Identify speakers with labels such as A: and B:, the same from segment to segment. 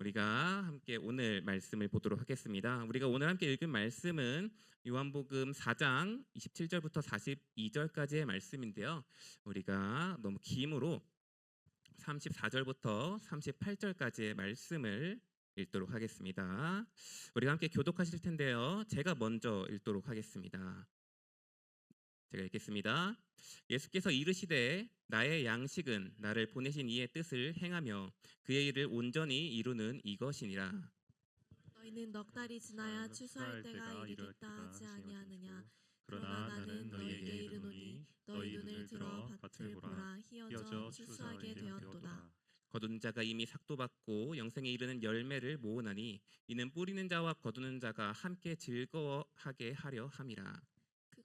A: 우리가 함께 오늘 말씀을 보도록 하겠습니다. 우리가 오늘 함께 읽은 말씀은 요한복음 4장 27절부터 42절까지의 말씀인데요. 우리가 너무 김으로 34절부터 38절까지의 말씀을 읽도록 하겠습니다. 우리가 함께 교독하실 텐데요. 제가 먼저 읽도록 하겠습니다. 제가 읽겠습니다. 예수께서 이르시되 나의 양식은 나를 보내신 이의 뜻을 행하며 그의 일을 온전히 이루는 이것이니라.
B: 너희는 넉 달이 지나야 추수할 때가 이르겠다 하지 아니하느냐. 그러나 나는 너희에게 이르노니 너희 눈을 들어 밭을 보라. 희어져 추수하게 되었도다.
A: 거두는 자가 이미 삭도 받고 영생에 이르는 열매를 모으나니 이는 뿌리는 자와 거두는 자가 함께 즐거워하게 하려 함이라.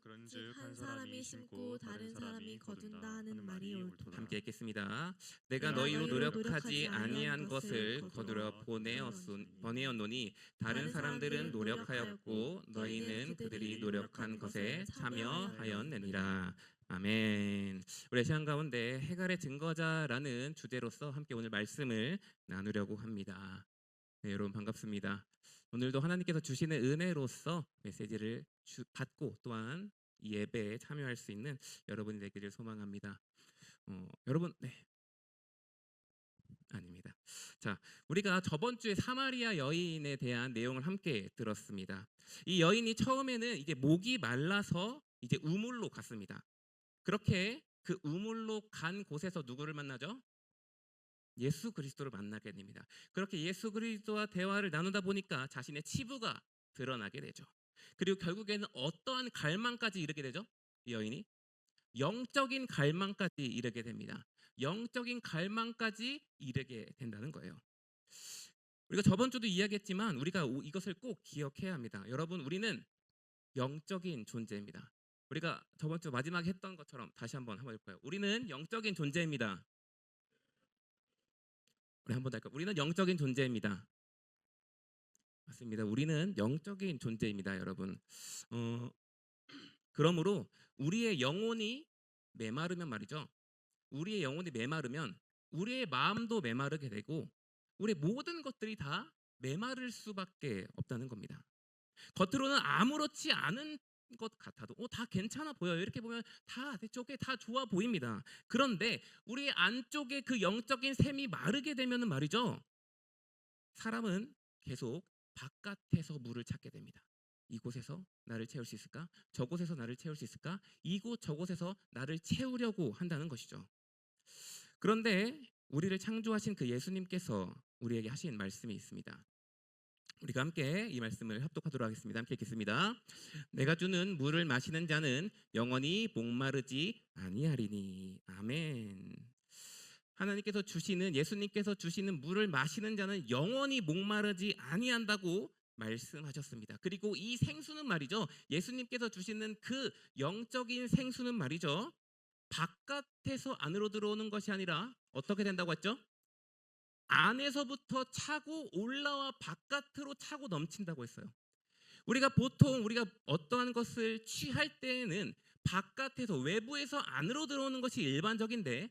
B: 그런즉 한 사람이 심고 다른 사람이 거둔다 하는 말이 옳도다.
A: 함께 읽겠습니다. 내가 너희로 노력하지 아니한 것을 거두려 보내었노니 다른 사람들은 노력하였고 너희는 그들이 노력한 것에 참여하였느니라. 아멘. 우리 시간 가운데 해갈의 증거자라는 주제로서 함께 오늘 말씀을 나누려고 합니다. 네, 여러분 반갑습니다. 오늘도 하나님께서 주시는 은혜로서 메시지를 받고 또한 이 예배에 참여할 수 있는 여러분이 되기를 소망합니다. 여러분, 네, 아닙니다. 자, 우리가 저번 주에 사마리아 여인에 대한 내용을 함께 들었습니다. 이 여인이 처음에는 이제 목이 말라서 이제 우물로 갔습니다. 그렇게 그 우물로 간 곳에서 누구를 만나죠? 예수 그리스도를 만나게 됩니다. 그렇게 예수 그리스도와 대화를 나누다 보니까 자신의 치부가 드러나게 되죠. 그리고 결국에는 어떠한 갈망까지 이르게 되죠? 이 여인이 영적인 갈망까지 이르게 됩니다. 영적인 갈망까지 이르게 된다는 거예요. 우리가 저번 주도 이야기했지만 우리가 이것을 꼭 기억해야 합니다. 여러분, 우리는 영적인 존재입니다. 우리가 저번 주 마지막에 했던 것처럼 다시 한번 해볼까요? 우리는 영적인 존재입니다. 우리 한번 더 할까요? 우리는 영적인 존재입니다. 맞습니다. 우리는 영적인 존재입니다, 여러분. 그러므로 우리의 영혼이 메마르면 말이죠. 우리의 영혼이 메마르면 우리의 마음도 메마르게 되고 우리의 모든 것들이 다 메마를 수밖에 없다는 겁니다. 겉으로는 아무렇지 않은 것 같아도 다 괜찮아 보여요. 이렇게 보면 다 대쪽에 다 좋아 보입니다. 그런데 우리 안쪽에 그 영적인 샘이 마르게 되면은 말이죠. 사람은 계속 바깥에서 물을 찾게 됩니다. 이곳에서 나를 채울 수 있을까? 저곳에서 나를 채울 수 있을까? 이곳 저곳에서 나를 채우려고 한다는 것이죠. 그런데 우리를 창조하신 그 예수님께서 우리에게 하신 말씀이 있습니다. 우리가 함께 이 말씀을 합독하도록 하겠습니다. 함께 읽겠습니다. 내가 주는 물을 마시는 자는 영원히 목마르지 아니하리니. 아멘. 하나님께서 주시는, 예수님께서 주시는 물을 마시는 자는 영원히 목마르지 아니한다고 말씀하셨습니다. 그리고 이 생수는 말이죠, 예수님께서 주시는 그 영적인 생수는 말이죠, 바깥에서 안으로 들어오는 것이 아니라 어떻게 된다고 했죠? 안에서부터 차고 올라와 바깥으로 차고 넘친다고 했어요. 우리가 보통 우리가 어떠한 것을 취할 때에는 바깥에서, 외부에서 안으로 들어오는 것이 일반적인데,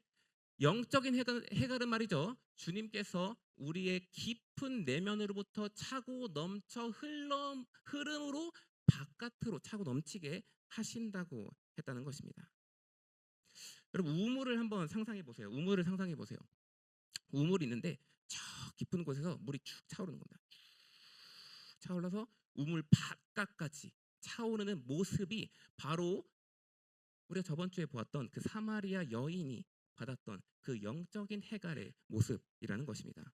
A: 영적인 해갈은 말이죠, 주님께서 우리의 깊은 내면으로부터 차고 넘쳐 흐름으로 바깥으로 차고 넘치게 하신다고 했다는 것입니다. 여러분, 우물을 한번 상상해 보세요. 우물을 상상해 보세요. 우물이 있는데 저 깊은 곳에서 물이 쭉 차오르는 겁니다. 쭉 차올라서 우물 바깥까지 차오르는 모습이 바로 우리가 저번 주에 보았던 그 사마리아 여인이 받았던 그 영적인 해갈의 모습이라는 것입니다.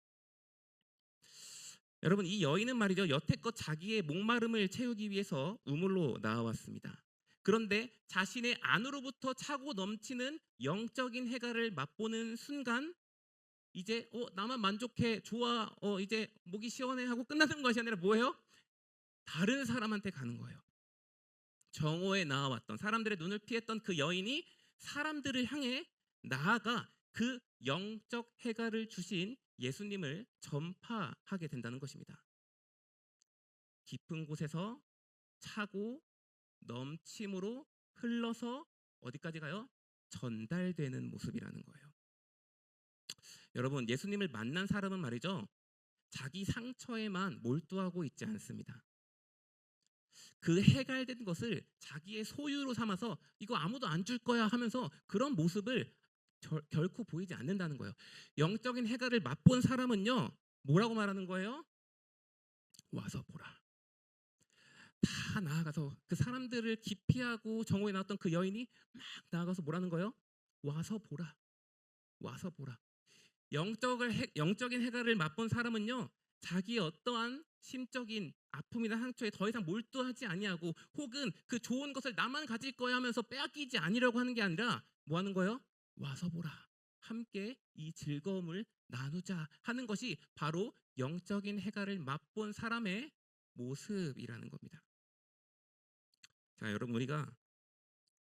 A: 여러분, 이 여인은 말이죠, 여태껏 자기의 목마름을 채우기 위해서 우물로 나와왔습니다. 그런데 자신의 안으로부터 차고 넘치는 영적인 해갈을 맛보는 순간 이제 나만 만족해, 좋아, 이제 목이 시원해 하고 끝나는 것이 아니라 뭐예요? 다른 사람한테 가는 거예요. 정오에 나와왔던, 사람들의 눈을 피했던 그 여인이 사람들을 향해 나아가 그 영적 해갈을 주신 예수님을 전파하게 된다는 것입니다. 깊은 곳에서 차고 넘침으로 흘러서 어디까지 가요? 전달되는 모습이라는 거예요. 여러분, 예수님을 만난 사람은 말이죠, 자기 상처에만 몰두하고 있지 않습니다. 그 해갈된 것을 자기의 소유로 삼아서 이거 아무도 안 줄 거야 하면서 그런 모습을 결코 보이지 않는다는 거예요. 영적인 해갈을 맛본 사람은요, 뭐라고 말하는 거예요? 와서 보라. 다 나아가서 그 사람들을 기피하고 정오에 나왔던 그 여인이 막 나아가서 뭐라는 거예요? 와서 보라. 와서 보라. 영적인 해갈을 맛본 사람은요, 자기의 어떠한 심적인 아픔이나 상처에 더 이상 몰두하지 아니하고, 혹은 그 좋은 것을 나만 가질 거야 하면서 빼앗기지 아니려고 하는 게 아니라 뭐 하는 거예요? 와서 보라. 함께 이 즐거움을 나누자 하는 것이 바로 영적인 해갈을 맛본 사람의 모습이라는 겁니다. 자, 여러분, 우리가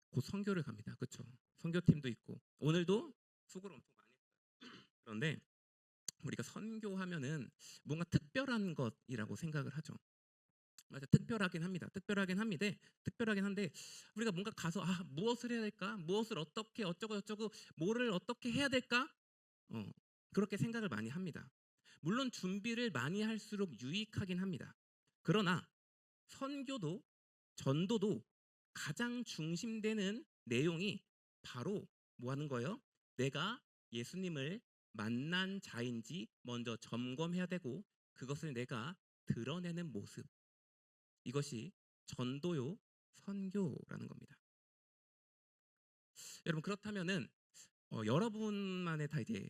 A: 곧 선교를 갑니다. 그렇죠? 선교팀도 있고 오늘도 수고를 엄청 많이 했어요. 그런데 우리가 선교하면은 뭔가 특별한 것이라고 생각을 하죠. 맞아, 특별하긴 합니다. 특별하긴 한데 우리가 뭔가 가서 무엇을 해야 될까? 무엇을 어떻게 어쩌고 저쩌고 뭐를 어떻게 해야 될까? 어, 그렇게 생각을 많이 합니다. 물론 준비를 많이 할수록 유익하긴 합니다. 그러나 선교도 전도도 가장 중심되는 내용이 바로 뭐 하는 거예요? 내가 예수님을 만난 자인지 먼저 점검해야 되고, 그것을 내가 드러내는 모습, 이것이 전도요 선교라는 겁니다. 여러분, 그렇다면은 여러분만의 다 이제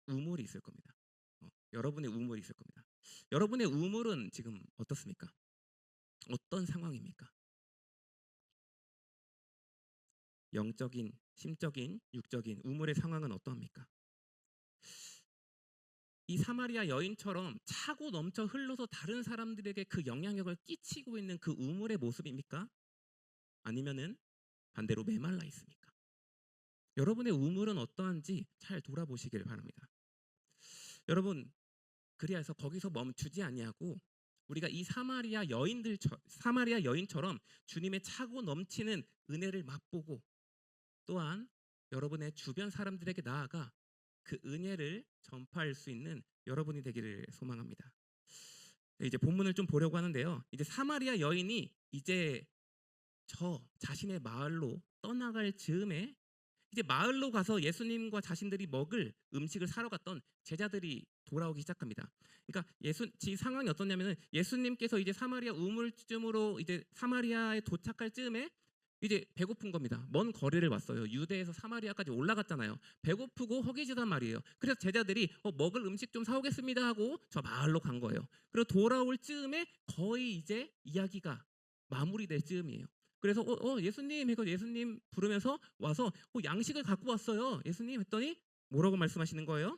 A: 우물이 있을 겁니다. 여러분의 우물이 있을 겁니다. 여러분의 우물은 지금 어떻습니까? 어떤 상황입니까? 영적인, 심적인, 육적인 우물의 상황은 어떠합니까? 이 사마리아 여인처럼 차고 넘쳐 흘러서 다른 사람들에게 그 영향력을 끼치고 있는 그 우물의 모습입니까? 아니면은 반대로 메말라 있습니까? 여러분의 우물은 어떠한지 잘 돌아보시길 바랍니다. 여러분, 그리하여서 거기서 멈추지 아니하고 우리가 이 사마리아 여인처럼 주님의 차고 넘치는 은혜를 맛보고, 또한 여러분의 주변 사람들에게 나아가 그 은혜를 전파할 수 있는 여러분이 되기를 소망합니다. 이제 본문을 좀 보려고 하는데요. 이제 사마리아 여인이 이제 저 자신의 마을로 떠나갈 즈음에 이제 마을로 가서 예수님과 자신들이 먹을 음식을 사러 갔던 제자들이 돌아오기 시작합니다. 그러니까 상황이 어떻냐면은 예수님께서 이제 사마리아 우물쯤으로 이제 사마리아에 도착할 즈음에 이제 배고픈 겁니다. 먼 거리를 왔어요. 유대에서 사마리아까지 올라갔잖아요. 배고프고 허기지단 말이에요. 그래서 제자들이 먹을 음식 좀 사오겠습니다 하고 저 마을로 간 거예요. 그리고 돌아올 즈음에 거의 이제 이야기가 마무리될 즈음이에요. 그래서 예수님 해서 예수님 부르면서 와서 양식을 갖고 왔어요. 예수님 했더니 뭐라고 말씀하시는 거예요?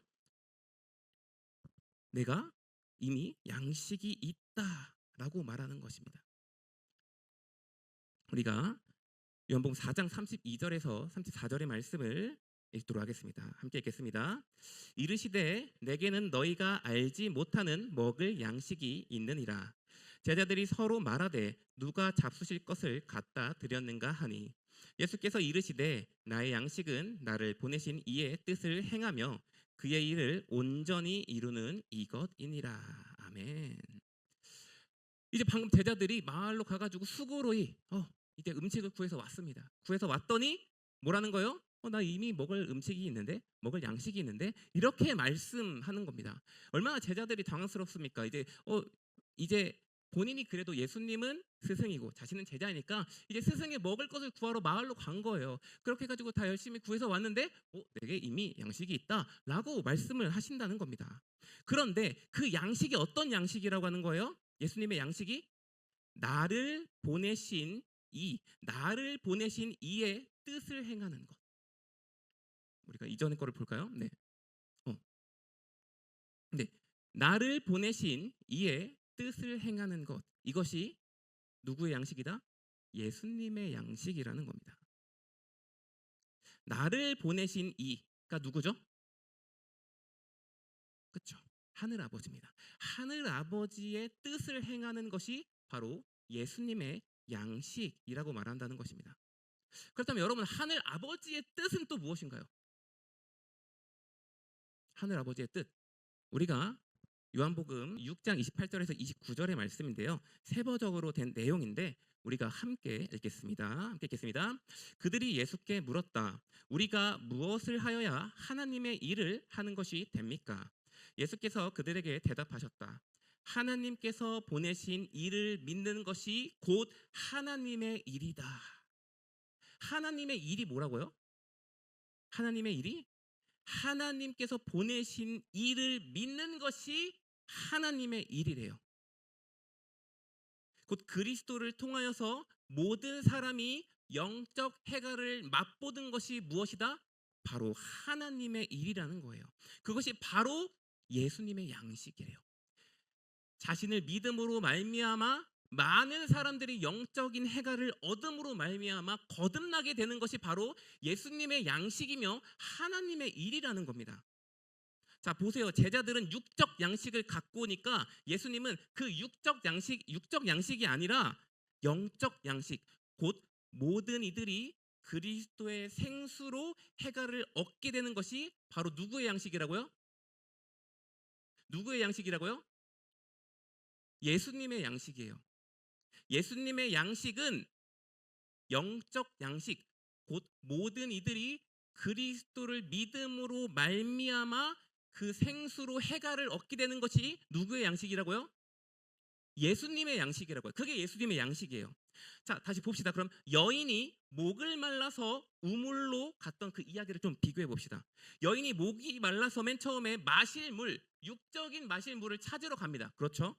A: 내가 이미 양식이 있다라고 말하는 것입니다. 우리가 요한복음 4장 32절에서 34절의 말씀을 읽도록 하겠습니다. 함께 읽겠습니다. 이르시되 내게는 너희가 알지 못하는 먹을 양식이 있느니라. 제자들이 서로 말하되 누가 잡수실 것을 갖다 드렸는가 하니, 예수께서 이르시되 나의 양식은 나를 보내신 이의 뜻을 행하며 그의 일을 온전히 이루는 이것이니라. 아멘. 이제 방금 제자들이 마을로 가가지고 수고로이 이제 음식을 구해서 왔습니다. 구해서 왔더니 뭐라는 거예요? 나 이미 먹을 음식이 있는데, 먹을 양식이 있는데, 이렇게 말씀하는 겁니다. 얼마나 제자들이 당황스럽습니까? 이제 본인이 그래도 예수님은 스승이고 자신은 제자이니까 이제 스승이 먹을 것을 구하러 마을로 간 거예요. 그렇게 해가지고 다 열심히 구해서 왔는데 내게 이미 양식이 있다라고 말씀을 하신다는 겁니다. 그런데 그 양식이 어떤 양식이라고 하는 거예요? 예수님의 양식이 나를 보내신 이의 뜻을 행하는 것. 우리가 이전의 거를 볼까요? 네. 네. 나를 보내신 이의 뜻을 행하는 것. 이것이 누구의 양식이다? 예수님의 양식이라는 겁니다. 나를 보내신 이가 누구죠? 그렇죠. 하늘 아버지입니다. 하늘 아버지의 뜻을 행하는 것이 바로 예수님의 양식이라고 말한다는 것입니다. 그렇다면 여러분, 하늘 아버지의 뜻은 또 무엇인가요? 하늘 아버지의 뜻. 우리가 요한복음 6장 28절에서 29절의 말씀인데요. 세부적으로 된 내용인데 우리가 함께 읽겠습니다. 함께 읽겠습니다. 그들이 예수께 물었다. 우리가 무엇을 하여야 하나님의 일을 하는 것이 됩니까? 예수께서 그들에게 대답하셨다. 하나님께서 보내신 일을 믿는 것이 곧 하나님의 일이다. 하나님의 일이 뭐라고요? 하나님의 일이 하나님께서 보내신 일을 믿는 것이 하나님의 일이래요. 곧 그리스도를 통하여서 모든 사람이 영적 해갈을 맛보는 것이 무엇이다? 바로 하나님의 일이라는 거예요. 그것이 바로 예수님의 양식이래요. 자신을 믿음으로 말미암아 많은 사람들이 영적인 해갈을 얻음으로 말미암아 거듭나게 되는 것이 바로 예수님의 양식이며 하나님의 일이라는 겁니다. 자, 보세요. 제자들은 육적 양식을 갖고 오니까 예수님은 그 육적 양식이 아니라 영적 양식, 곧 모든 이들이 그리스도의 생수로 해갈을 얻게 되는 것이 바로 누구의 양식이라고요? 누구의 양식이라고요? 예수님의 양식이에요. 예수님의 양식은 영적 양식, 곧 모든 이들이 그리스도를 믿음으로 말미암아 그 생수로 해갈을 얻게 되는 것이 누구의 양식이라고요? 예수님의 양식이라고요. 그게 예수님의 양식이에요. 자, 다시 봅시다. 그럼 여인이 목을 말라서 우물로 갔던 그 이야기를 좀 비교해 봅시다. 여인이 목이 말라서 맨 처음에 마실 물, 육적인 마실 물을 찾으러 갑니다. 그렇죠?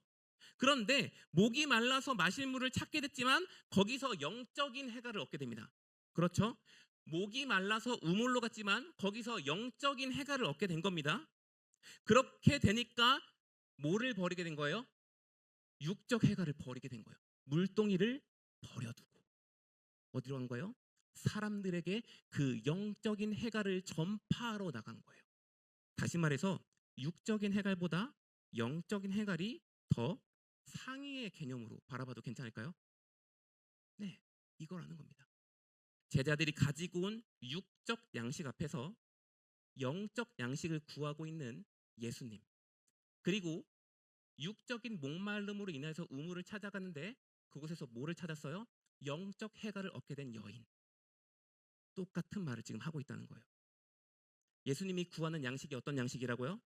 A: 그런데 목이 말라서 마실 물을 찾게 됐지만 거기서 영적인 해갈을 얻게 됩니다. 그렇죠? 목이 말라서 우물로 갔지만 거기서 영적인 해갈을 얻게 된 겁니다. 그렇게 되니까 뭐를 버리게 된 거예요? 육적 해갈을 버리게 된 거예요. 물동이를 버려두고 어디로 간 거예요? 사람들에게 그 영적인 해갈을 전파하러 나간 거예요. 다시 말해서 육적인 해갈보다 영적인 해갈이 더 상위의 개념으로 바라봐도 괜찮을까요? 네, 이거라는 겁니다. 제자들이 가지고 온 육적 양식 앞에서 영적 양식을 구하고 있는 예수님, 그리고 육적인 목마름으로 인해서 우물을 찾아가는데 그곳에서 뭐를 찾았어요? 영적 해갈을 얻게 된 여인. 똑같은 말을 지금 하고 있다는 거예요. 예수님이 구하는 양식이 어떤 양식이라고요?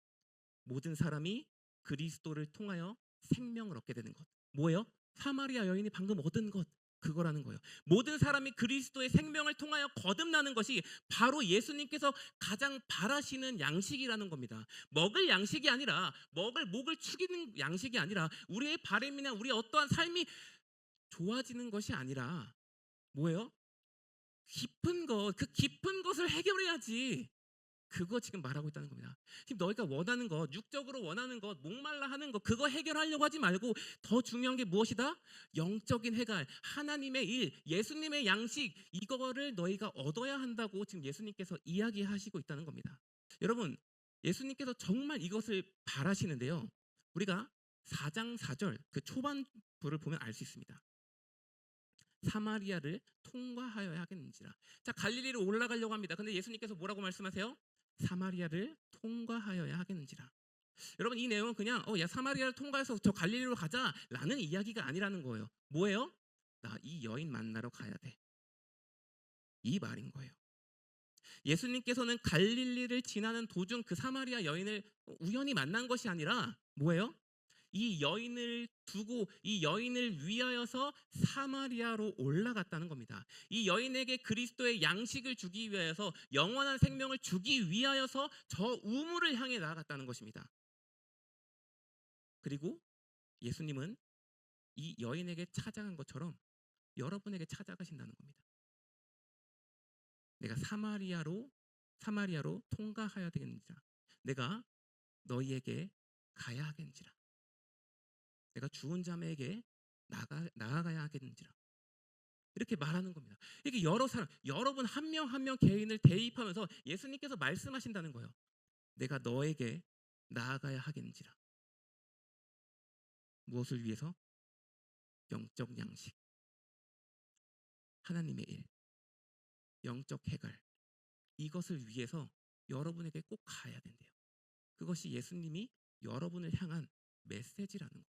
A: 모든 사람이 그리스도를 통하여 생명을 얻게 되는 것. 뭐예요? 사마리아 여인이 방금 얻은 것. 그거라는 거예요. 모든 사람이 그리스도의 생명을 통하여 거듭나는 것이 바로 예수님께서 가장 바라시는 양식이라는 겁니다. 먹을 양식이 아니라 목을 축이는 양식이 아니라 우리의 바램이나 우리의 어떠한 삶이 좋아지는 것이 아니라 뭐예요? 깊은 것, 그 깊은 것을 해결해야지. 그거 지금 말하고 있다는 겁니다. 지금 너희가 원하는 것, 육적으로 원하는 것, 목말라 하는 것, 그거 해결하려고 하지 말고 더 중요한 게 무엇이다? 영적인 해갈, 하나님의 일, 예수님의 양식, 이거를 너희가 얻어야 한다고 지금 예수님께서 이야기하시고 있다는 겁니다. 여러분, 예수님께서 정말 이것을 바라시는데요. 우리가 4장 4절 그 초반부를 보면 알 수 있습니다. 사마리아를 통과하여야 하겠는지라. 자, 갈릴리로 올라가려고 합니다. 근데 예수님께서 뭐라고 말씀하세요? 사마리아를 통과하여야 하겠는지라. 여러분, 이 내용은 그냥 야 사마리아를 통과해서 저 갈릴리로 가자라는 이야기가 아니라는 거예요. 뭐예요? 나 이 여인 만나러 가야 돼. 이 말인 거예요. 예수님께서는 갈릴리를 지나는 도중 그 사마리아 여인을 우연히 만난 것이 아니라 뭐예요? 이 여인을 두고 이 여인을 위하여서 사마리아로 올라갔다는 겁니다. 이 여인에게 그리스도의 양식을 주기 위하여서 영원한 생명을 주기 위하여서 저 우물을 향해 나아갔다는 것입니다. 그리고 예수님은 이 여인에게 찾아간 것처럼 여러분에게 찾아가신다는 겁니다. 내가 사마리아로 통과하여야 되겠는지라. 내가 너희에게 가야 하겠는지라. 내가 죽은 자매에게 나아가야 하겠는지라. 이렇게 말하는 겁니다. 이렇게 여러 사람, 여러분 한 명 한 명 개인을 대입하면서 예수님께서 말씀하신다는 거예요. 내가 너에게 나아가야 하겠는지라. 무엇을 위해서? 영적 양식, 하나님의 일, 영적 해갈, 이것을 위해서 여러분에게 꼭 가야 된대요. 그것이 예수님이 여러분을 향한 메시지라는 거예요.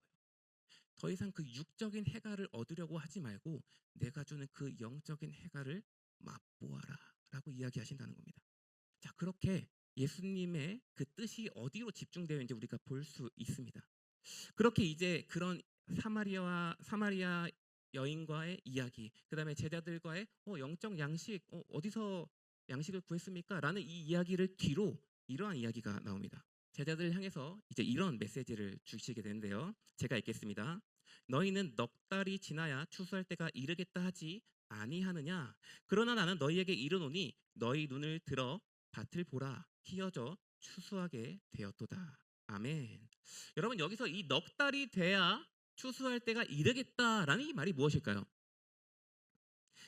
A: 더 이상 그 육적인 해갈을 얻으려고 하지 말고 내가 주는 그 영적인 해갈을 맛보아라 라고 이야기하신다는 겁니다. 자, 그렇게 예수님의 그 뜻이 어디로 집중되어 있는지 우리가 볼 수 있습니다. 그렇게 이제 그런 사마리아 여인과의 이야기, 그다음에 제자들과의 영적 양식, 어디서 양식을 구했습니까? 라는 이 이야기를 뒤로 이러한 이야기가 나옵니다. 제자들 향해서 이제 이런 메시지를 주시게 되는데요. 제가 읽겠습니다. 너희는 넉 달이 지나야 추수할 때가 이르겠다 하지 아니하느냐? 그러나 나는 너희에게 이르노니 너희 눈을 들어 밭을 보라, 희어져 추수하게 되었도다. 아멘. 여러분, 여기서 이 넉 달이 돼야 추수할 때가 이르겠다라는 이 말이 무엇일까요?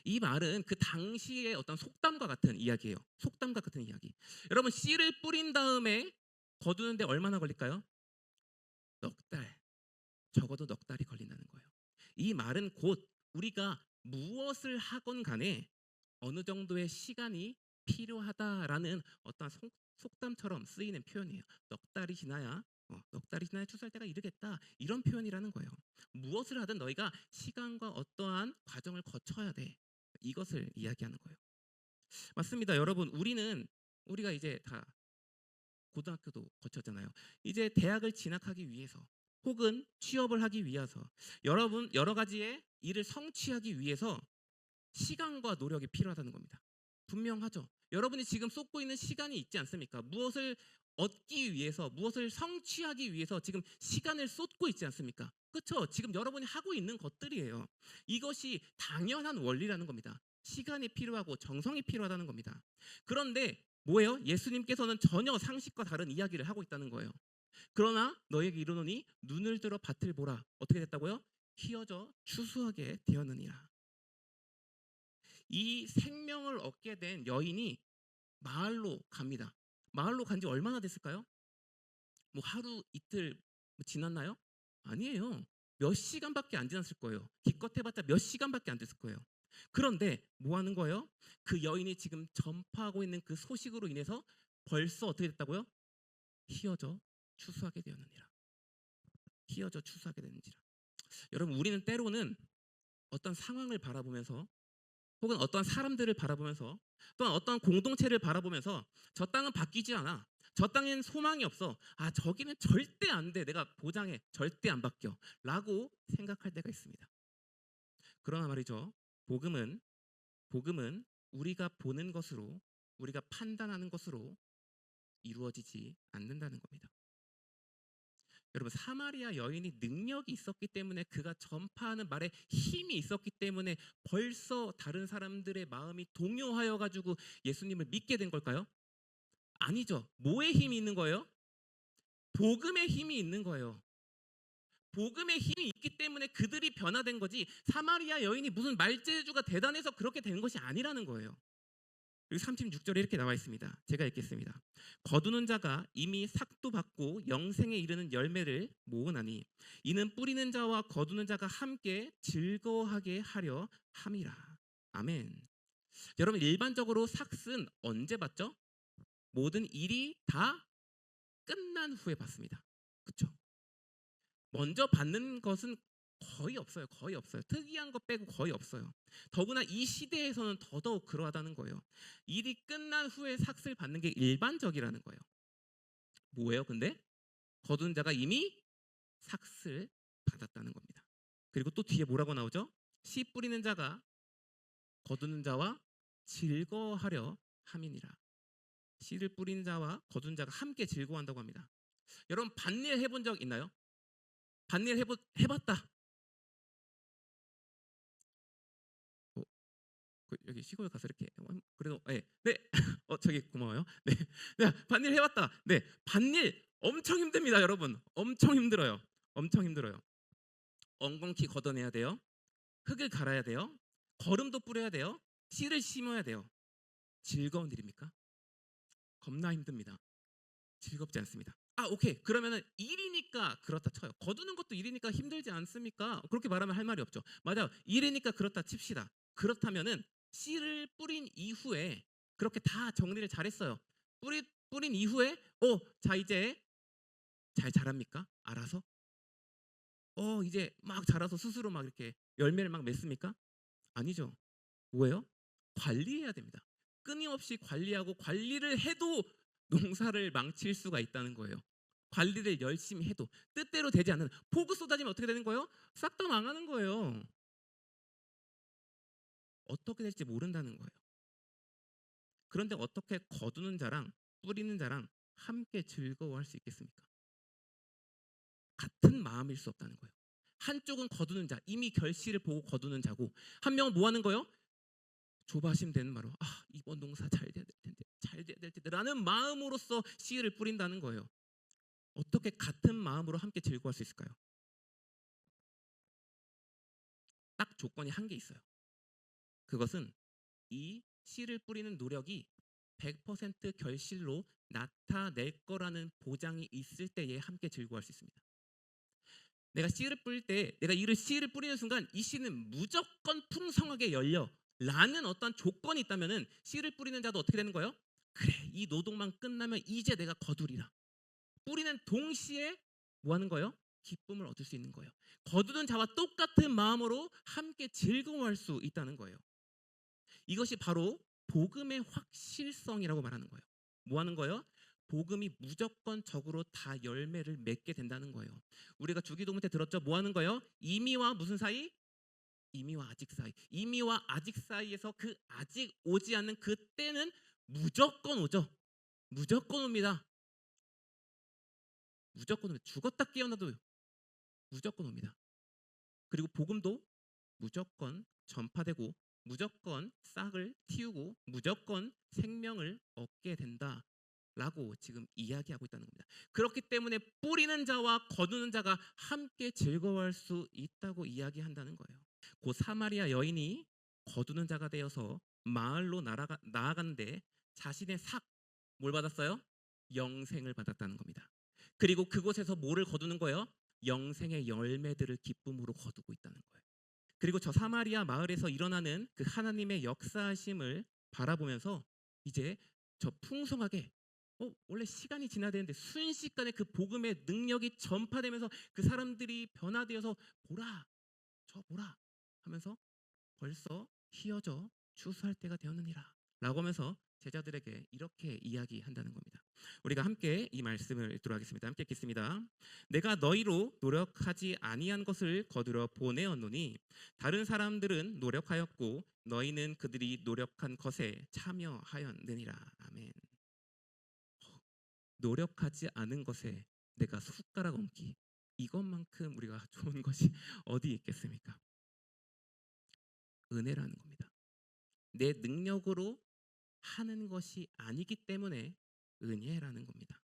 A: 이 말은 그 당시의 어떤 속담과 같은 이야기예요. 속담과 같은 이야기. 여러분, 씨를 뿌린 다음에 거두는데 얼마나 걸릴까요? 넉 달. 적어도 넉 달이 걸린다는 거예요. 이 말은 곧 우리가 무엇을 하건 간에 어느 정도의 시간이 필요하다라는 어떤 속담처럼 쓰이는 표현이에요. 넉 달이 지나야 추수할 때가 이르겠다, 이런 표현이라는 거예요. 무엇을 하든 너희가 시간과 어떠한 과정을 거쳐야 돼, 이것을 이야기하는 거예요. 맞습니다. 여러분, 우리가 이제 다 고등학교도 거쳤잖아요. 이제 대학을 진학하기 위해서 혹은 취업을 하기 위해서 여러분 여러 가지의 일을 성취하기 위해서 시간과 노력이 필요하다는 겁니다. 분명하죠. 여러분이 지금 쏟고 있는 시간이 있지 않습니까? 무엇을 얻기 위해서, 무엇을 성취하기 위해서 지금 시간을 쏟고 있지 않습니까? 그렇죠? 지금 여러분이 하고 있는 것들이에요. 이것이 당연한 원리라는 겁니다. 시간이 필요하고 정성이 필요하다는 겁니다. 그런데 뭐예요? 예수님께서는 전혀 상식과 다른 이야기를 하고 있다는 거예요. 그러나 너에게 이르노니 눈을 들어 밭을 보라. 어떻게 됐다고요? 희어져 추수하게 되었느니라. 이 생명을 얻게 된 여인이 마을로 갑니다. 마을로 간지 얼마나 됐을까요? 뭐 하루 이틀 지났나요? 아니에요. 몇 시간밖에 안 지났을 거예요. 기껏 해봤자 몇 시간밖에 안 됐을 거예요. 그런데 뭐 하는 거예요? 그 여인이 지금 전파하고 있는 그 소식으로 인해서 벌써 어떻게 됐다고요? 희어져 추수하게 되었느니라. 희어져 추수하게 되는지라. 여러분, 우리는 때로는 어떤 상황을 바라보면서 혹은 어떤 사람들을 바라보면서 또한 어떤 공동체를 바라보면서 저 땅은 바뀌지 않아, 저 땅엔 소망이 없어, 저기는 절대 안 돼, 내가 보장해, 절대 안 바뀌어 라고 생각할 때가 있습니다. 그러나 말이죠, 복음은 우리가 보는 것으로, 우리가 판단하는 것으로 이루어지지 않는다는 겁니다. 여러분, 사마리아 여인이 능력이 있었기 때문에, 그가 전파하는 말에 힘이 있었기 때문에 벌써 다른 사람들의 마음이 동요하여 가지고 예수님을 믿게 된 걸까요? 아니죠. 뭐의 힘이 있는 거예요? 복음의 힘이 있는 거예요. 복음의 힘이 있기 때문에 그들이 변화된 거지, 사마리아 여인이 무슨 말재주가 대단해서 그렇게 된 것이 아니라는 거예요. 여기 36절에 이렇게 나와 있습니다. 제가 읽겠습니다. 거두는 자가 이미 삭도 받고 영생에 이르는 열매를 모으나니 이는 뿌리는 자와 거두는 자가 함께 즐거워하게 하려 함이라. 아멘. 여러분, 일반적으로 삭은 언제 받죠? 모든 일이 다 끝난 후에 받습니다. 그렇죠? 먼저 받는 것은 거의 없어요. 거의 없어요. 특이한 것 빼고 거의 없어요. 더구나 이 시대에서는 더더욱 그러하다는 거예요. 일이 끝난 후에 삭을 받는 게 일반적이라는 거예요. 뭐예요? 근데 거둔 자가 이미 삭을 받았다는 겁니다. 그리고 또 뒤에 뭐라고 나오죠? 씨 뿌리는 자가 거두는 자와 즐거워하려 함이니라. 씨를 뿌리는 자와 거둔 자가 함께 즐거워한다고 합니다. 여러분, 밭일 해본 적 있나요? 밭일 해봤다. 여기 시골 가서 이렇게 그래도 네. 저기 고마워요. 네, 밭일 해봤다. 네, 밭일 엄청 힘듭니다, 여러분. 엄청 힘들어요. 엉겅퀴 걷어내야 돼요. 흙을 갈아야 돼요. 거름도 뿌려야 돼요. 씨를 심어야 돼요. 즐거운 일입니까? 겁나 힘듭니다. 즐겁지 않습니다. 오케이. 그러면은 일이니까 그렇다 쳐요. 거두는 것도 일이니까 힘들지 않습니까? 그렇게 말하면 할 말이 없죠. 맞아요. 일이니까 그렇다 칩시다. 그렇다면은 씨를 뿌린 이후에 그렇게 다 정리를 잘했어요. 뿌린 이후에 자, 이제 잘 자랍니까? 알아서? 이제 막 자라서 스스로 막 이렇게 열매를 막 맺습니까? 아니죠. 뭐예요? 관리해야 됩니다. 끊임없이 관리하고 관리를 해도 농사를 망칠 수가 있다는 거예요. 관리를 열심히 해도 뜻대로 되지 않는 폭우 쏟아지면 어떻게 되는 거예요? 싹 다 망하는 거예요. 어떻게 될지 모른다는 거예요. 그런데 어떻게 거두는 자랑 뿌리는 자랑 함께 즐거워할 수 있겠습니까? 같은 마음일 수 없다는 거예요. 한쪽은 거두는 자, 이미 결실을 보고 거두는 자고, 한 명은 뭐 하는 거예요? 조바심 되는 말로 이번 농사 잘 돼야 될 텐데 잘 돼야 될 텐데라는 마음으로써 씨를 뿌린다는 거예요. 어떻게 같은 마음으로 함께 즐거워할 수 있을까요? 딱 조건이 한 개 있어요. 그것은 이 씨를 뿌리는 노력이 100% 결실로 나타낼 거라는 보장이 있을 때에 함께 즐거워할 수 있습니다. 내가 씨를 뿌릴 때, 내가 이를 씨를 뿌리는 순간 이 씨는 무조건 풍성하게 열려 라는 어떤 조건이 있다면은 씨를 뿌리는 자도 어떻게 되는 거예요? 그래, 이 노동만 끝나면 이제 내가 거두리라. 뿌리는 동시에 뭐 하는 거예요? 기쁨을 얻을 수 있는 거예요. 거두는 자와 똑같은 마음으로 함께 즐거워할 수 있다는 거예요. 이것이 바로 복음의 확실성이라고 말하는 거예요. 뭐 하는 거예요? 복음이 무조건적으로 다 열매를 맺게 된다는 거예요. 우리가 주기도문 때 들었죠? 뭐 하는 거예요? 이미와 무슨 사이? 이미와 아직 사이. 이미와 아직 사이에서 그 아직 오지 않는 그때는 무조건 오죠. 무조건 옵니다. 무조건 옵니다. 죽었다 깨어나도 무조건 옵니다. 그리고 복음도 무조건 전파되고 무조건 싹을 틔우고 무조건 생명을 얻게 된다라고 지금 이야기하고 있다는 겁니다. 그렇기 때문에 뿌리는 자와 거두는 자가 함께 즐거워할 수 있다고 이야기한다는 거예요. 그 사마리아 여인이 거두는 자가 되어서 마을로 나아가는데 자신의 뭘 받았어요? 영생을 받았다는 겁니다. 그리고 그곳에서 뭐를 거두는 거예요? 영생의 열매들을 기쁨으로 거두고 있다는 거예요. 그리고 저 사마리아 마을에서 일어나는 그 하나님의 역사하심을 바라보면서 이제 저 풍성하게 원래 시간이 지나야 되는데 순식간에 그 복음의 능력이 전파되면서 그 사람들이 변화되어서 보라 저 보라 하면서 벌써 휘어져 추수할 때가 되었느니라 라고 하면서 제자들에게 이렇게 이야기한다는 겁니다. 우리가 함께 이 말씀을 읽도록 하겠습니다. 함께 읽겠습니다. 내가 너희로 노력하지 아니한 것을 거두려 보내었노니 다른 사람들은 노력하였고 너희는 그들이 노력한 것에 참여하였느니라. 아멘. 노력하지 않은 것에 내가 숟가락 얹기, 이것만큼 우리가 좋은 것이 어디 있겠습니까? 은혜라는 겁니다. 내 능력으로 하는 것이 아니기 때문에 은혜라는 겁니다.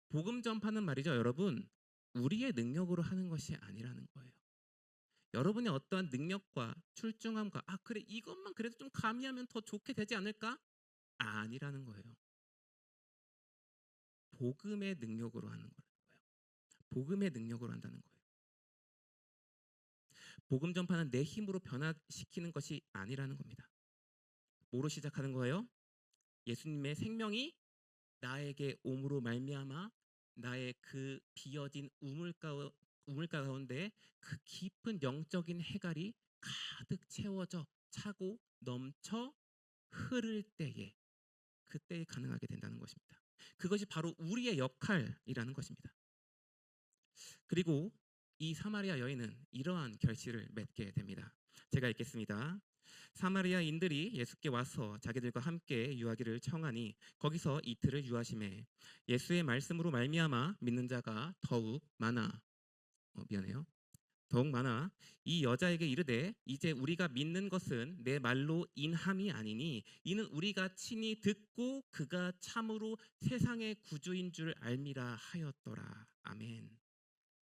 A: 복음 전파는 말이죠, 여러분, 우리의 능력으로 하는 것이 아니라는 거예요. 여러분의 어떠한 능력과 출중함과 그래 이것만 그래도 좀 가미하면 더 좋게 되지 않을까? 아니라는 거예요. 복음의 능력으로 하는 거예요. 복음의 능력으로 한다는 거예요. 복음 전파는 내 힘으로 변화시키는 것이 아니라는 겁니다. 뭐로 시작하는 거예요? 예수님의 생명이 나에게 옴으로 말미암아 나의 그 비어진 우물 가운데 그 깊은 영적인 해갈이 가득 채워져 차고 넘쳐 흐를 때에 그때에 가능하게 된다는 것입니다. 그것이 바로 우리의 역할이라는 것입니다. 그리고 이 사마리아 여인은 이러한 결실을 맺게 됩니다. 제가 읽겠습니다. 사마리아인들이 예수께 와서 자기들과 함께 유하기를 청하니 거기서 이틀을 유하심에 예수의 말씀으로 말미암아 믿는 자가 더욱 많아 이 여자에게 이르되 이제 우리가 믿는 것은 내 말로 인함이 아니니 이는 우리가 친히 듣고 그가 참으로 세상의 구주인 줄 알미라 하였더라. 아멘.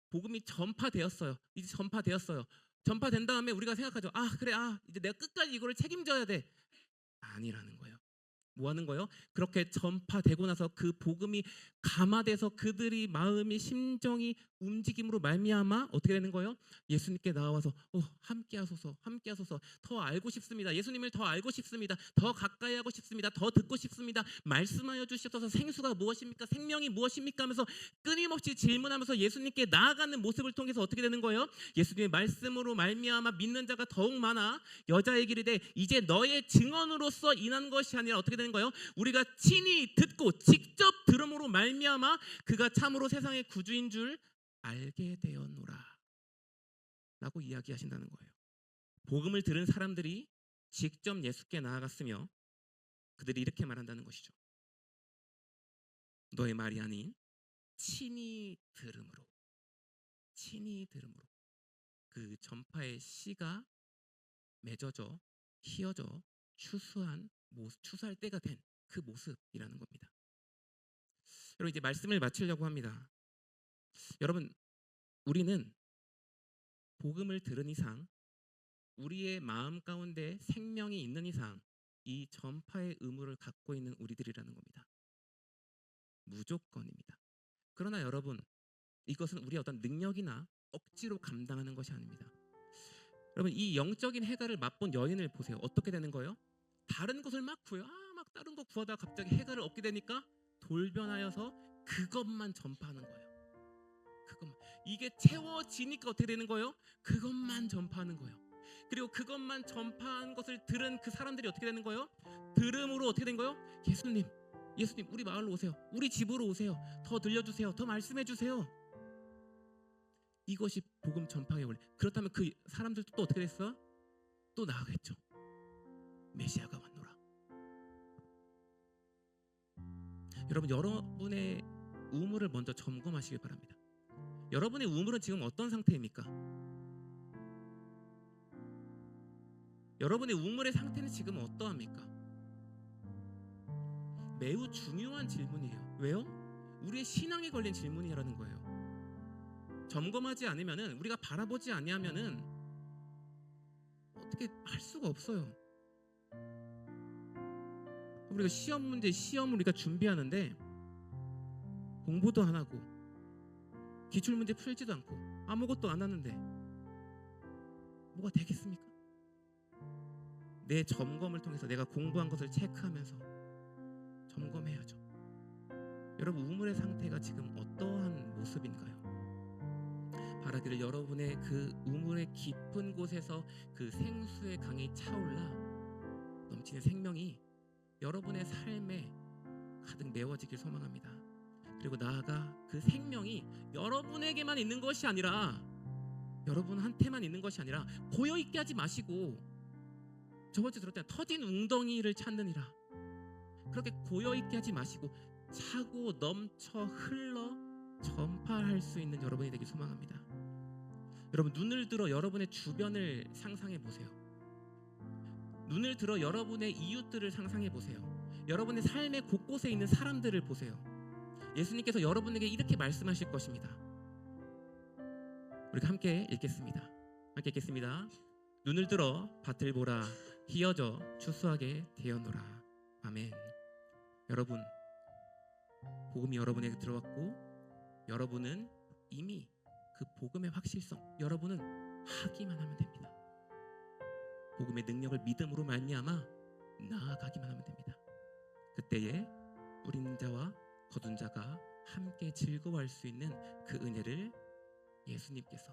A: 복음이 전파되었어요. 이제 전파되었어요. 전파된 다음에 우리가 생각하죠. 그래, 이제 내가 끝까지 이거를 책임져야 돼. 아니라는 거예요. 뭐 하는 거예요? 그렇게 전파되고 나서 그 복음이 감화돼서 그들이 마음이 심정이 움직임으로 말미암아 어떻게 되는 거예요? 예수님께 나와서 함께하소서, 함께하소서. 더 알고 싶습니다. 예수님을 더 알고 싶습니다. 더 가까이 하고 싶습니다. 더 듣고 싶습니다. 말씀하여 주시옵소서. 생수가 무엇입니까? 생명이 무엇입니까? 하면서 끊임없이 질문하면서 예수님께 나아가는 모습을 통해서 어떻게 되는 거예요? 예수님의 말씀으로 말미암아 믿는 자가 더욱 많아 여자의 길이 돼 이제 너의 증언으로서 인한 것이 아니라 어떻게 되는 거예요? 우리가 친히 듣고 직접 들음으로 말미암아 그가 참으로 세상의 구주인 줄 알게 되었노라 라고 이야기하신다는 거예요. 복음을 들은 사람들이 직접 예수께 나아갔으며 그들이 이렇게 말한다는 것이죠. 너의 말이 아닌 친히 들음으로 그 전파의 씨가 맺어져 휘어져 추수할 때가 된 그 모습이라는 겁니다. 여러분 이제 말씀을 마치려고 합니다. 여러분 우리는 복음을 들은 이상 우리의 마음 가운데 생명이 있는 이상 이 전파의 의무를 갖고 있는 우리들이라는 겁니다. 무조건입니다. 그러나 여러분 이것은 우리의 어떤 능력이나 억지로 감당하는 것이 아닙니다. 여러분 이 영적인 해갈을 맛본 여인을 보세요. 어떻게 되는 거예요? 다른 것을 막 구해요. 막 다른 거 구하다가 갑자기 해갈을 얻게 되니까 돌변하여서 그것만 전파하는 거예요. 그것만. 이게 채워지니까 어떻게 되는 거예요? 그것만 전파하는 거예요. 그리고 그것만 전파한 것을 들은 그 사람들이 어떻게 되는 거예요? 들음으로 어떻게 된 거예요? 예수님 우리 마을로 오세요. 우리 집으로 오세요. 더 들려주세요. 더 말씀해 주세요. 이것이 복음 전파의 원리. 그렇다면 그 사람들도 또 어떻게 됐어요? 또 나아갔죠. 메시아가 왔노라. 여러분 여러분의 우물을 먼저 점검하시길 바랍니다. 여러분의 우물은 지금 어떤 상태입니까? 여러분의 우물의 상태는 지금 어떠합니까? 매우 중요한 질문이에요. 왜요? 우리의 신앙에 걸린 질문이라는 거예요. 점검하지 않으면은 우리가 바라보지 아니하면은 어떻게 할 수가 없어요. 우리가 시험 우리가 준비하는데 공부도 안 하고 기출 문제 풀지도 않고 아무것도 안 하는데 뭐가 되겠습니까? 내 점검을 통해서 내가 공부한 것을 체크하면서 점검해야죠. 여러분 우물의 상태가 지금 어떠한 모습인가요? 바라기를 여러분의 그 우물의 깊은 곳에서 그 생수의 강이 차올라 넘치는 생명이 여러분의 삶에 가득 메워지길 소망합니다. 그리고 나아가 그 생명이 여러분에게만 있는 것이 아니라 여러분한테만 있는 것이 아니라 고여있게 하지 마시고 저번주에 들었잖아요. 터진 웅덩이를 찾느니라. 그렇게 고여있게 하지 마시고 차고 넘쳐 흘러 전파할 수 있는 여러분이 되길 소망합니다. 여러분 눈을 들어 여러분의 주변을 상상해 보세요. 눈을 들어 여러분의 이웃들을 상상해 보세요. 여러분의 삶의 곳곳에 있는 사람들을 보세요. 예수님께서 여러분에게 이렇게 말씀하실 것입니다. 우리가 함께 읽겠습니다. 함께 읽겠습니다. 눈을 들어 밭을 보라. 휘어져 추수하게 되었노라. 아멘. 여러분 복음이 여러분에게 들어왔고 여러분은 이미 그 복음의 확실성 여러분은 하기만 하면 됩니다. 복음의 능력을 믿음으로 말미암아 나아가기만 하면 됩니다. 그때에 뿌린 자와 거둔 자가 함께 즐거워할 수 있는 그 은혜를 예수님께서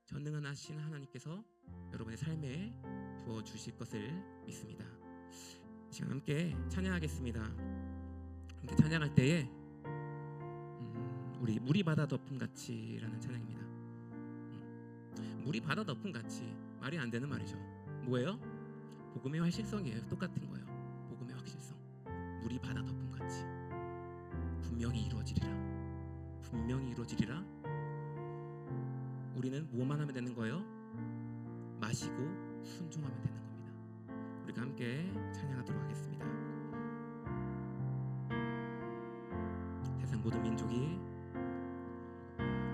A: 전능한 하신 하나님께서 여러분의 삶에 부어주실 것을 믿습니다. 지금 함께 찬양하겠습니다. 함께 찬양할 때에 우리 물이 바다 덮음 같이라는 찬양입니다. 물이 바다 덮음 같이 말이 안 되는 말이죠. 뭐예요? 복음의 확실성이에요. 똑같은 거예요. 복음의 확실성. 물이 바다 덮음 같이 분명히 이루어지리라. 분명히 이루어지리라. 우리는 뭐만 하면 되는 거예요? 마시고 순종하면 되는 겁니다. 우리가 함께 찬양하도록 하겠습니다.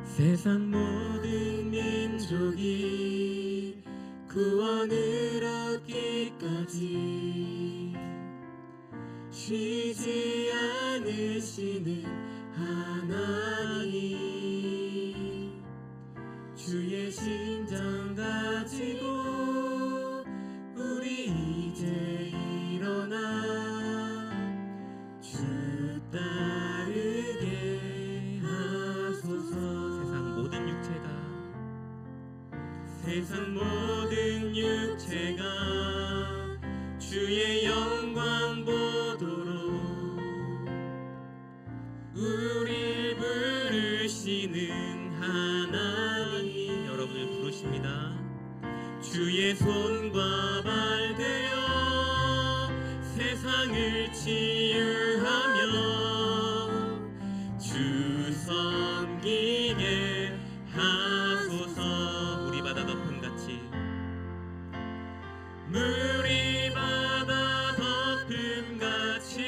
A: 세상 모든 민족이 구원을 얻기까지 쉬지 않으시는 하나님
C: 주의 심장 가지고 우리 이제 일어나 주 따르게 하소서. 세상 모든 육체가 주의 영광 보도록 우리 부르시는 하나님,
A: 여러분을 부르십니다.
C: 주의 손과 발 되어 세상을 치유하며 주 섬기게 하소서.
A: 물이 바다 덮음같이
C: 물이 바다 덮음같이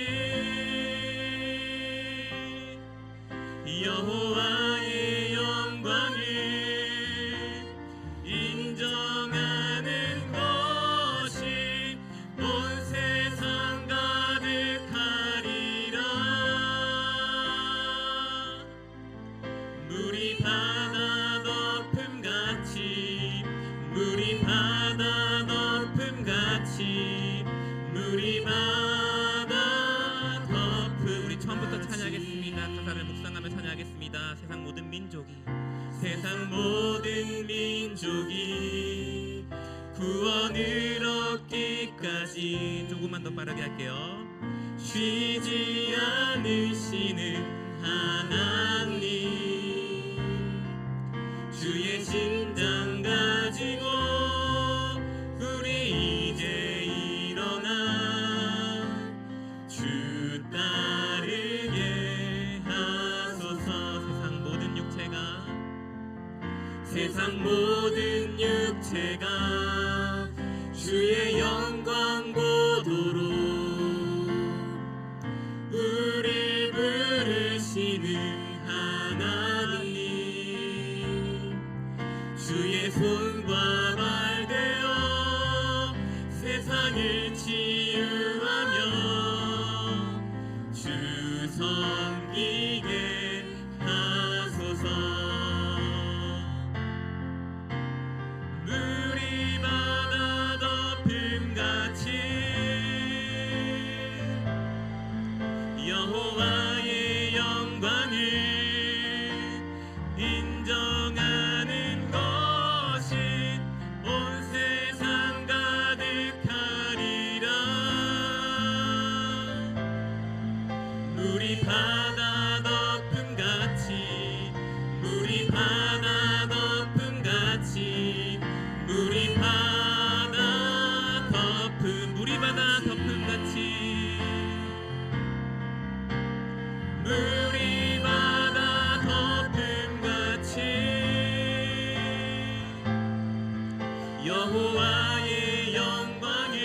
C: 여호와의 영광을 인정하는 것이 온 세상 가득하리라. 물이 바다 덮음같이 물이 바다 덮음같이 물이 바다 덮음.
A: 우리 처음부터 찬양하겠습니다. 가사를 묵상하며 찬양하겠습니다.
C: 세상 모든 민족이 구원을 얻기까지
A: 조금만 더 빠르게 할게요.
C: 쉬지 않으시는 하나님, 주의 심장 가지고 우리 이제 일어나 주 따르게 하소서. 세상 모든 육체가 주의 영광 보도록 우리 부르시는 하나님, 주의 손과 발 되어 세상을 치유하며 주 섬기게 하소서. 물이 바다 덮음같이 여호와의 영광을 인정하는 것이 온 세상 가득하리라. 물이 바다 덮음같이 물이 바다 덮음같이 물이 바다 덮음 물이 바다 덮음같이 물이 바다 덮음같이 여호와의 영광을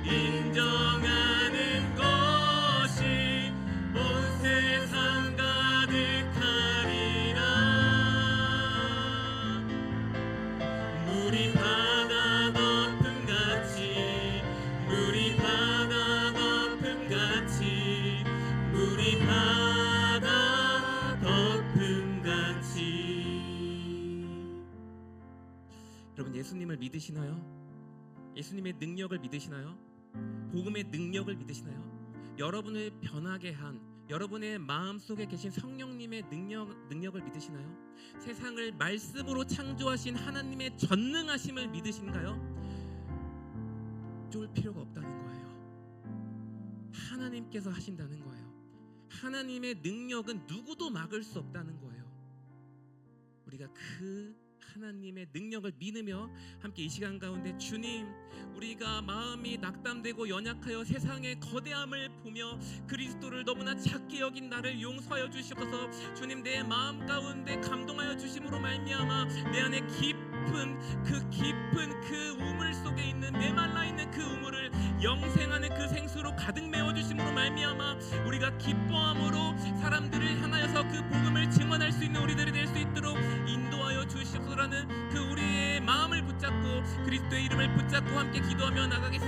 C: 인정하는 것이 온 세상 가득하리라. 물이 바다 덮음같이 물이 바다 덮음같이 물이 바다 덮음같이.
A: 여러분, 예수님을 믿으시나요? 예수님의 능력을 믿으시나요? 복음의 능력을 믿으시나요? 여러분을 변하게 한 여러분의 마음속에 계신 성령님의 능력을 믿으시나요? 세상을 말씀으로 창조하신 하나님의 전능하심을 믿으신가요? 쫄 필요가 없다는 거예요. 하나님께서 하신다는 거예요. 하나님의 능력은 누구도 막을 수 없다는 거예요. 우리가 그 하나님의 능력을 믿으며 함께 이 시간 가운데 주님, 우리가 마음이 낙담되고 연약하여 세상의 거대함을 보며 그리스도를 너무나 작게 여긴 나를 용서하여 주시옵소서. 주님, 내 마음 가운데 감동하여 주심으로 말미암아 내 안에 깊은 그 우물 속에 있는 메말라 있는 그 우물을 영생하는 그 생수로 가득 메워 주심으로 말미암아 우리가 기뻐함으로 사람들을 향하여서 그 복음을 증언할 수 있는 우리들이 될 수 있도록 인도하여 주시옵소서라는 그 우리의 마음을 붙잡고 그리스도의 이름을 붙잡고 함께 기도하며 나가겠습니다.